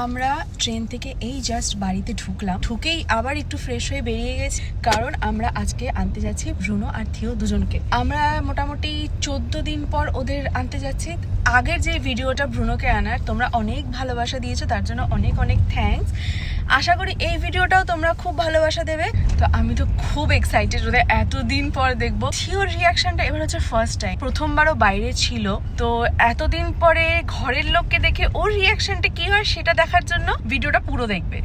আমরা ট্রেন থেকে এই জাস্ট বাড়িতে ঢুকলাম, ঢুকেই আবার একটু ফ্রেশ হয়ে বেরিয়ে গেছি, কারণ আমরা আজকে আনতে যাচ্ছি ব্রুনো আর থিও দুজনকে। আমরা মোটামুটি 14 দিন পর ওদের আনতে যাচ্ছি। আগের যে ভিডিওটা ব্রুনোকে আনার তোমরা অনেক ভালোবাসা দিয়েছো, তার জন্য অনেক অনেক থ্যাঙ্কস। আশা করি এই ভিডিওটাও তোমরা খুব ভালোবাসা দেবে। তো আমি তো খুব এক্সাইটেড ওদের এতদিন পর দেখবো। থিওর রিয়াকশনটা এবার হচ্ছে ফার্স্ট টাইম, প্রথমবারও বাইরে ছিল, তো এতদিন পরে ঘরের লোককে দেখে ওর রিয়াকশনটা কি হয় সেটা দেখার জন্য ভিডিওটা পুরো দেখবে।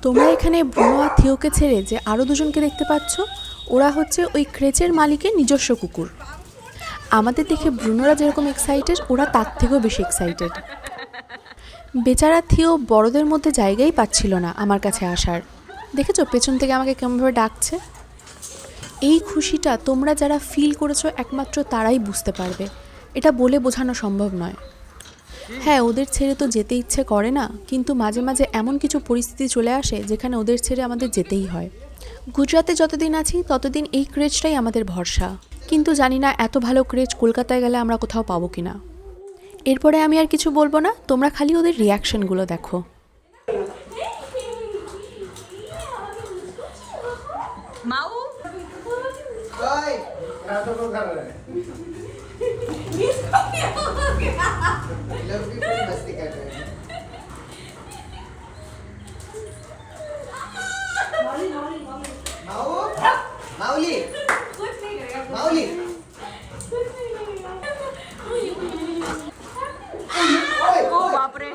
তোমরা এখানে ব্রুনো আর থিওকে ছেড়ে যে আরও দুজনকে দেখতে পাচ্ছ, ওরা হচ্ছে ওই ক্রেচের মালিকের নিজস্ব কুকুর। আমাদের দেখে ব্রুনোরা যেরকম এক্সাইটেড, ওরা তার থেকেও বেশি এক্সাইটেড। বেচারা থিও বড়দের মধ্যে জায়গাই পাচ্ছিল না আমার কাছে আসার। দেখেছো পেছন থেকে আমাকে কেমনভাবে ডাকছে। এই খুশিটা তোমরা যারা ফিল করেছো একমাত্র তারাই বুঝতে পারবে, এটা বলে বোঝানো সম্ভব নয়। হ্যাঁ, ওদের ছেড়ে তো যেতে ইচ্ছে করে না, কিন্তু মাঝে মাঝে এমন কিছু পরিস্থিতি চলে আসে যেখানে ওদের ছেড়ে আমাদের যেতেই হয়। গুজরাটে যতদিন আছি ততদিন এই ক্রেজটাই আমাদের ভরসা, কিন্তু জানি না এত ভালো ক্রেজ কলকাতায় গেলে আমরা কোথাও পাবো কিনা। এরপরে আমি আর কিছু বলবো না, তোমরা খালি ওদের রিয়াকশনগুলো দেখো। মাউ माऊली माऊली ओ बाप रे।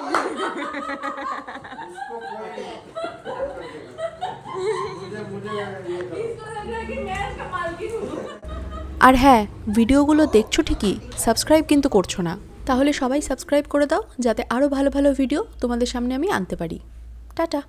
আর হ্যাঁ, ভিডিওগুলো দেখছো ঠিকই, সাবস্ক্রাইব কিন্তু করছো না। তাহলে সবাই সাবস্ক্রাইব করে দাও, যাতে আরও ভালো ভালো ভিডিও তোমাদের সামনে আমি আনতে পারি। টাটা।